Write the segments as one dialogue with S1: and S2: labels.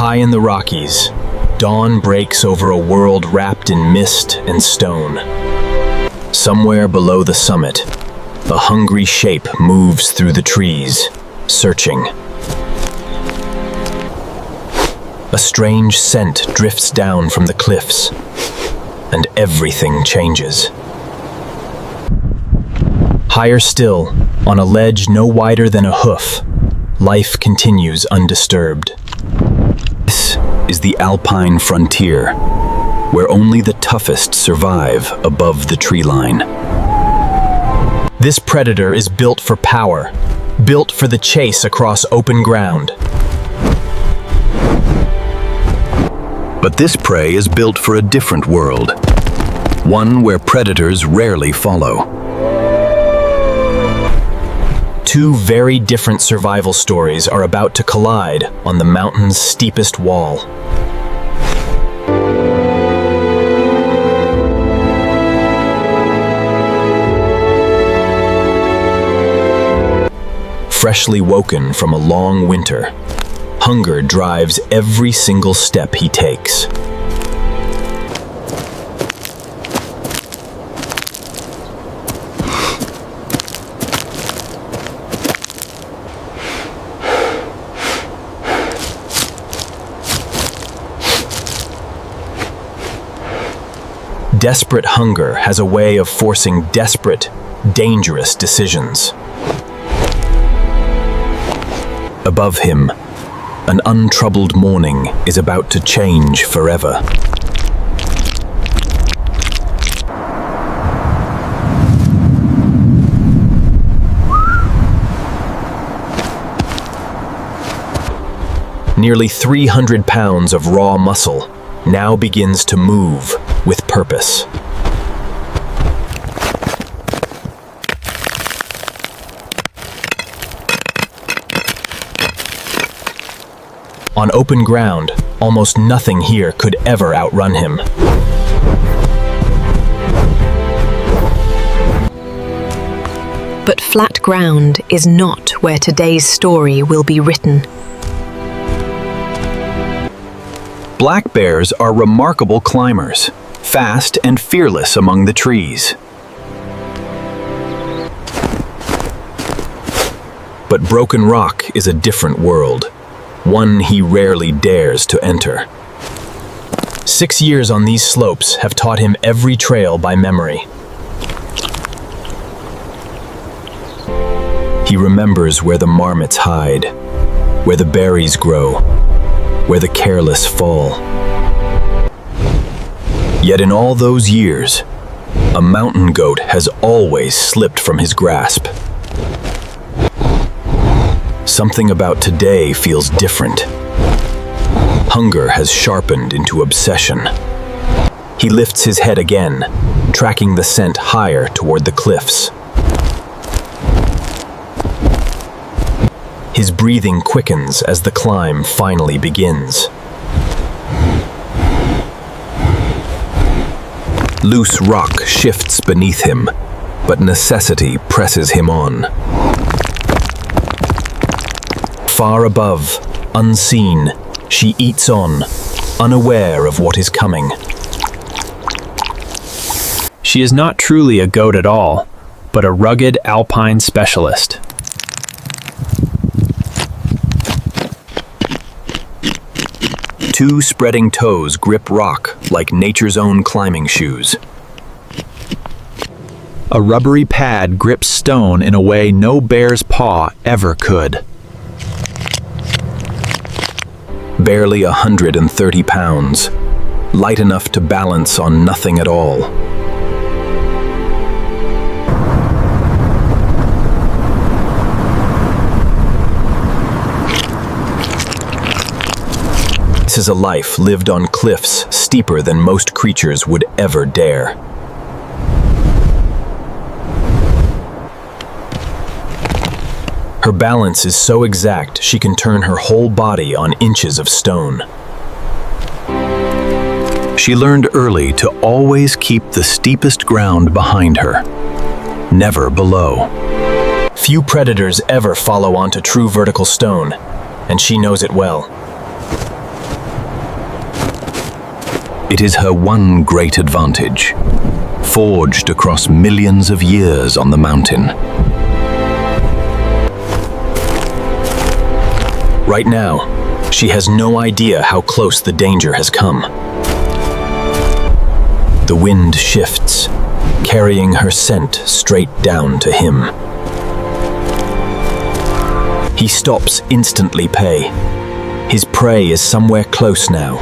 S1: High in the Rockies, dawn breaks over a world wrapped in mist and stone. Somewhere below the summit, a hungry shape moves through the trees, searching. A strange scent drifts down from the cliffs, and everything changes. Higher still, on a ledge no wider than a hoof, life continues undisturbed. This is the alpine frontier, where only the toughest survive above the tree line. This predator is built for power, built for the chase across open ground.
S2: But this prey is built for a different world, one where predators rarely follow.
S1: Two very different survival stories are about to collide on the mountain's steepest wall. Freshly woken from a long winter, hunger drives every single step he takes. Desperate hunger has a way of forcing desperate, dangerous decisions. Above him, an untroubled morning is about to change forever. Nearly 300 pounds of raw muscle now begins to move with purpose. On open ground, almost nothing here could ever outrun him.
S3: But flat ground is not where today's story will be written.
S2: Black bears are remarkable climbers, fast and fearless among the trees. But Broken Rock is a different world, one he rarely dares to enter. 6 years on these slopes have taught him every trail by memory. He remembers where the marmots hide, where the berries grow, where the careless fall. Yet in all those years, a mountain goat has always slipped from his grasp. Something about today feels different. Hunger has sharpened into obsession. He lifts his head again, tracking the scent higher toward the cliffs. His breathing quickens as the climb finally begins. Loose rock shifts beneath him, but necessity presses him on. Far above, unseen, she eats on, unaware of what is coming.
S4: She is not truly a goat at all, but a rugged alpine specialist.
S2: Two spreading toes grip rock like nature's own climbing shoes.
S4: A rubbery pad grips stone in a way no bear's paw ever could.
S2: Barely 130 pounds, light enough to balance on nothing at all. This is a life lived on cliffs steeper than most creatures would ever dare. Her balance is so exact she can turn her whole body on inches of stone. She learned early to always keep the steepest ground behind her, never below.
S1: Few predators ever follow onto true vertical stone, and she knows it well.
S2: It is her one great advantage, forged across millions of years on the mountain.
S1: Right now, she has no idea how close the danger has come. The wind shifts, carrying her scent straight down to him. He stops instantly pay. His prey is somewhere close now.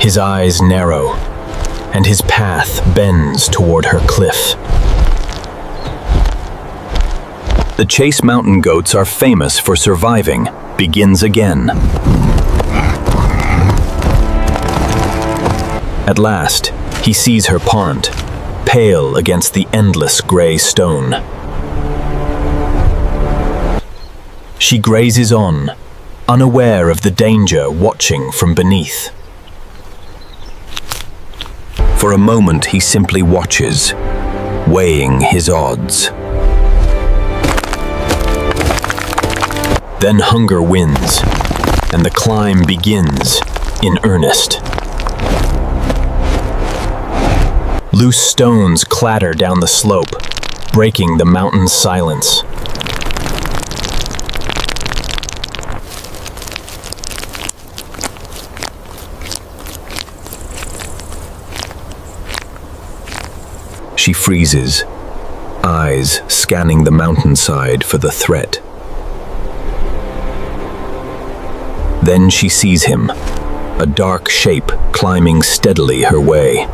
S1: His eyes narrow, and his path bends toward her cliff.
S2: The Chase mountain goats are famous for surviving, begins again.
S1: At last, he sees her pond, pale against the endless gray stone. She grazes on, unaware of the danger watching from beneath.
S2: For a moment he simply watches, weighing his odds.
S1: Then hunger wins, and the climb begins in earnest. Loose stones clatter down the slope, breaking the mountain's silence.
S2: She freezes, eyes scanning the mountainside for the threat. Then she sees him, a dark shape climbing steadily her way.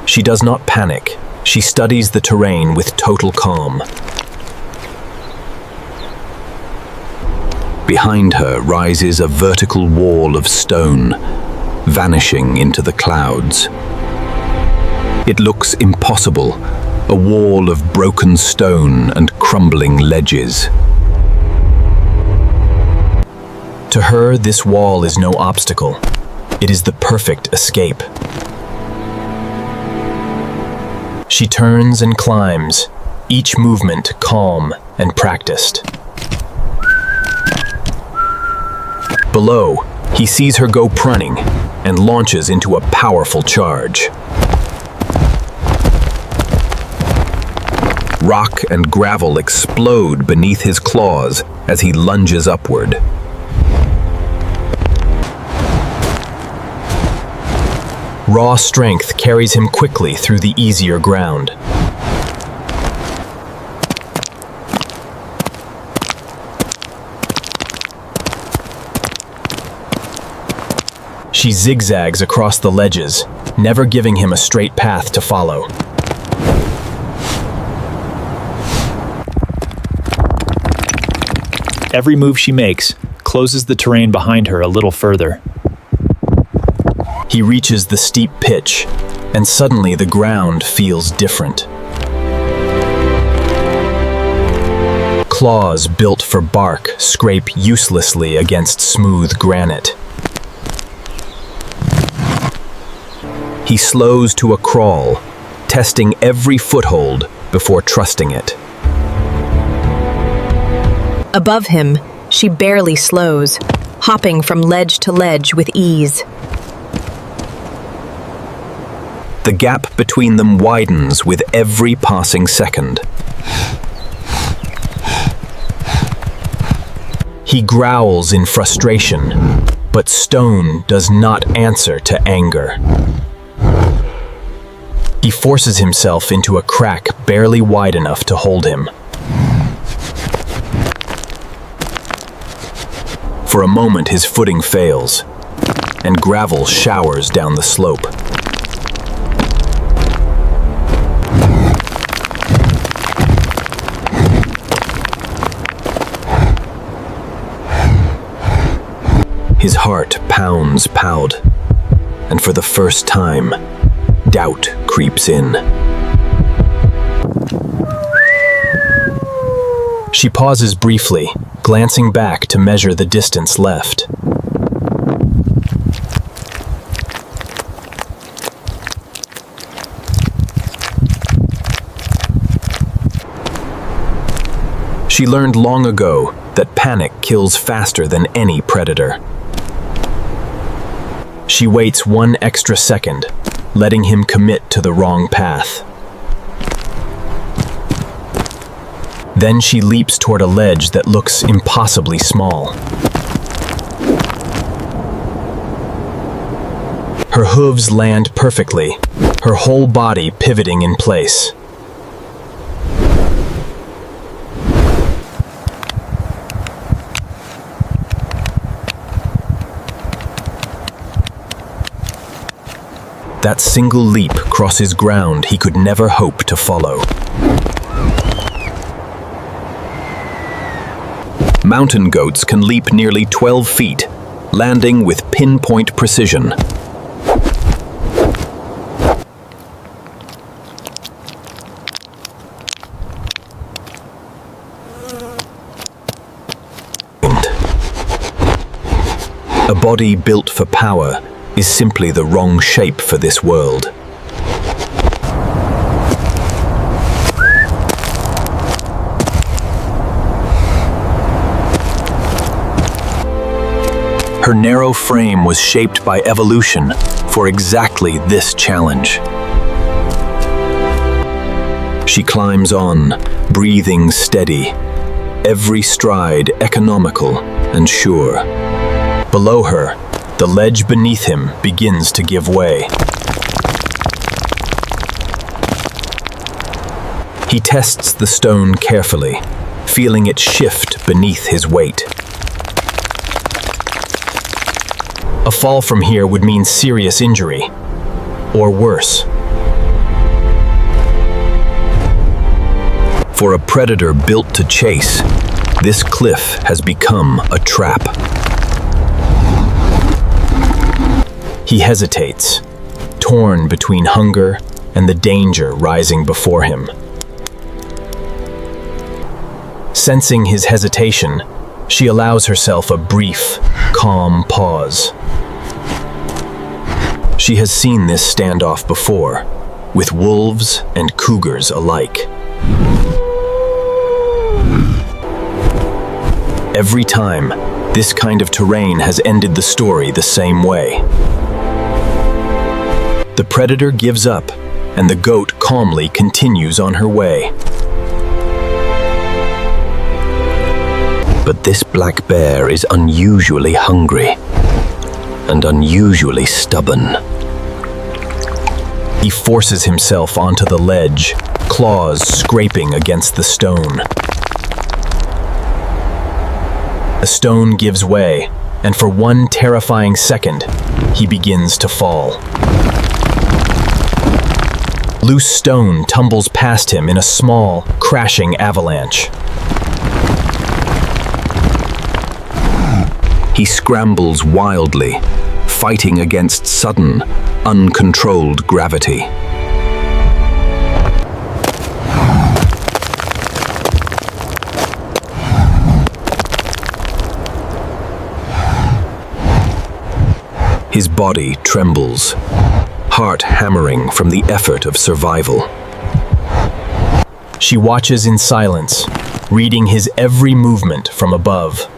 S1: She does not panic. She studies the terrain with total calm.
S2: Behind her rises a vertical wall of stone, vanishing into the clouds. It looks impossible, a wall of broken stone and crumbling ledges.
S1: To her, this wall is no obstacle. It is the perfect escape. She turns and climbs, each movement calm and practiced. Below, he sees her go running and launches into a powerful charge.
S2: Rock and gravel explode beneath his claws as he lunges upward.
S1: Raw strength carries him quickly through the easier ground. She zigzags across the ledges, never giving him a straight path to follow.
S4: Every move she makes closes the terrain behind her a little further.
S1: He reaches the steep pitch, and suddenly the ground feels different. Claws built for bark scrape uselessly against smooth granite. He slows to a crawl, testing every foothold before trusting it.
S3: Above him, she barely slows, hopping from ledge to ledge with ease.
S2: The gap between them widens with every passing second.
S1: He growls in frustration, but stone does not answer to anger. He forces himself into a crack barely wide enough to hold him. For a moment, his footing fails, and gravel showers down the slope. His heart pounds, and for the first time, doubt creeps in. She pauses briefly, glancing back to measure the distance left.
S2: She learned long ago that panic kills faster than any predator. She waits 1 extra second, letting him commit to the wrong path. Then she leaps toward a ledge that looks impossibly small. Her hooves land perfectly, her whole body pivoting in place. That single leap crosses ground he could never hope to follow. Mountain goats can leap nearly 12 feet, landing with pinpoint precision. A body built for power is simply the wrong shape for this world. Her narrow frame was shaped by evolution for exactly this challenge. She climbs on, breathing steady, every stride economical and sure. Below her, the ledge beneath him begins to give way. He tests the stone carefully, feeling it shift beneath his weight. A fall from here would mean serious injury, or worse. For a predator built to chase, this cliff has become a trap. He hesitates, torn between hunger and the danger rising before him. Sensing his hesitation, she allows herself a brief, calm pause. She has seen this standoff before, with wolves and cougars alike. Every time, this kind of terrain has ended the story the same way. The predator gives up, and the goat calmly continues on her way. But this black bear is unusually hungry and unusually stubborn. He forces himself onto the ledge, claws scraping against the stone. The stone gives way, and for 1 terrifying second, he begins to fall. Loose stone tumbles past him in a small, crashing avalanche. He scrambles wildly, fighting against sudden, uncontrolled gravity. His body trembles, heart hammering from the effort of survival. She watches in silence, reading his every movement from above.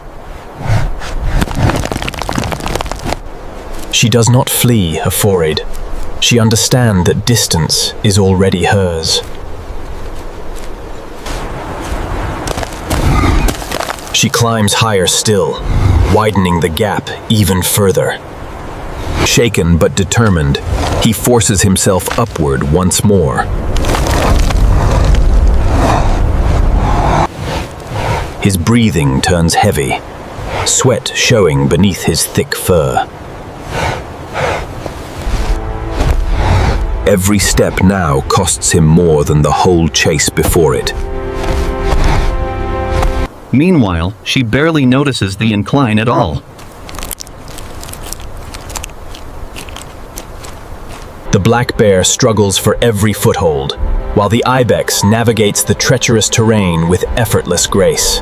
S2: She does not flee afraid. She understands that distance is already hers. She climbs higher still, widening the gap even further. Shaken but determined, he forces himself upward once more. His breathing turns heavy, sweat showing beneath his thick fur. Every step now costs him more than the whole chase before it.
S5: Meanwhile, she barely notices the incline at all.
S2: The black bear struggles for every foothold, while the ibex navigates the treacherous terrain with effortless grace.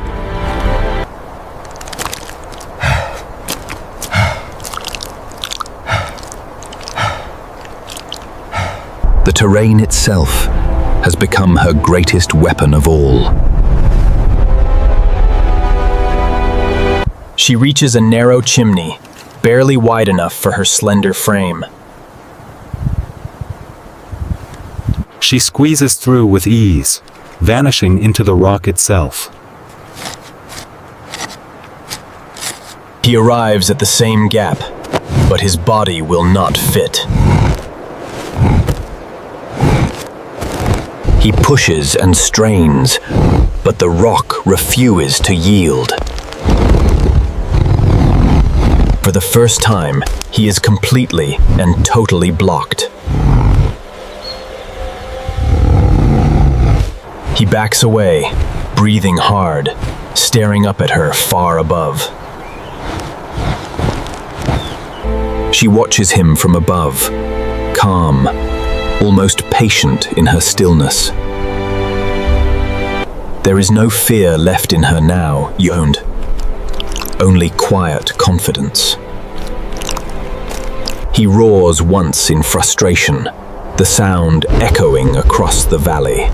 S2: The terrain itself has become her greatest weapon of all.
S1: She reaches a narrow chimney, barely wide enough for her slender frame.
S6: She squeezes through with ease, vanishing into the rock itself.
S1: He arrives at the same gap, but his body will not fit. He pushes and strains, but the rock refuses to yield. For the first time, he is completely and totally blocked. He backs away, breathing hard, staring up at her far above. She watches him from above, calm, almost patient in her stillness. There is no fear left in her now, Yoned. Only quiet confidence. He roars once in frustration, the sound echoing across the valley.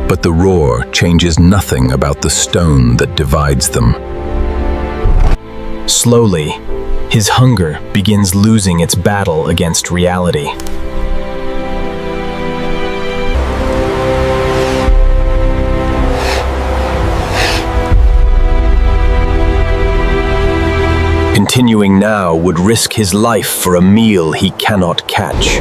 S1: But the roar changes nothing about the stone that divides them. Slowly, his hunger begins losing its battle against reality. Continuing now would risk his life for a meal he cannot catch.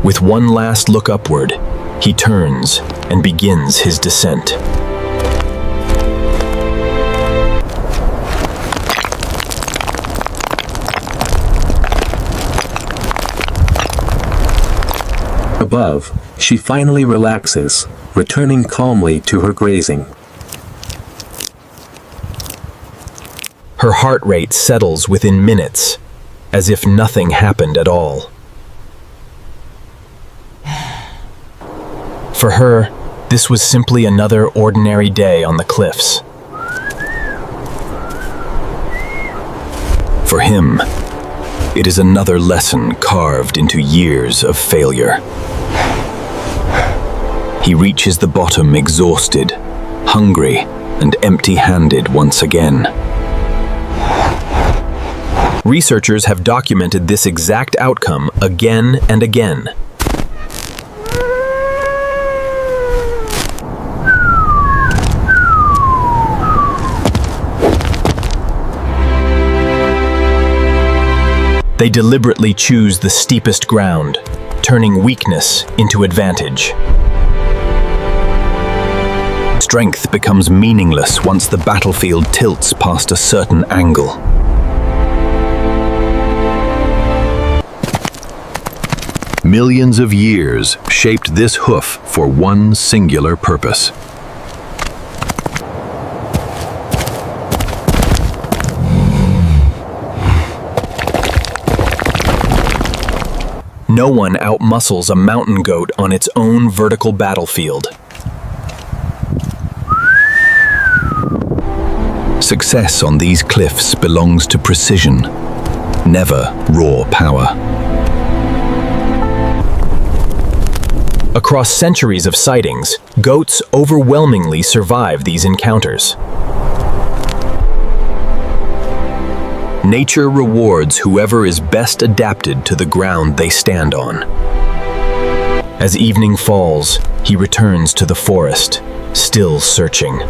S1: With one last look upward, he turns and begins his descent.
S6: Above, she finally relaxes, returning calmly to her grazing.
S1: Her heart rate settles within minutes, as if nothing happened at all. For her, this was simply another ordinary day on the cliffs. For him, it is another lesson carved into years of failure. He reaches the bottom exhausted, hungry, and empty-handed once again. Researchers have documented this exact outcome again and again. They deliberately choose the steepest ground, turning weakness into advantage. Strength becomes meaningless once the battlefield tilts past a certain angle. Millions of years shaped this hoof for one singular purpose. No one outmuscles a mountain goat on its own vertical battlefield. Success on these cliffs belongs to precision, never raw power. Across centuries of sightings, goats overwhelmingly survive these encounters. Nature rewards whoever is best adapted to the ground they stand on. As evening falls, he returns to the forest, still searching.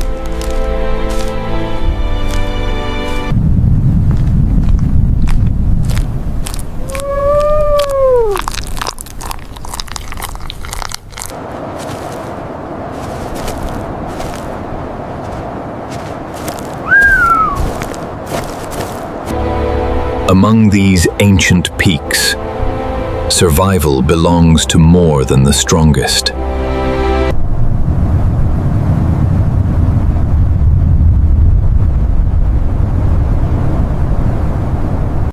S1: Among these ancient peaks, survival belongs to more than the strongest.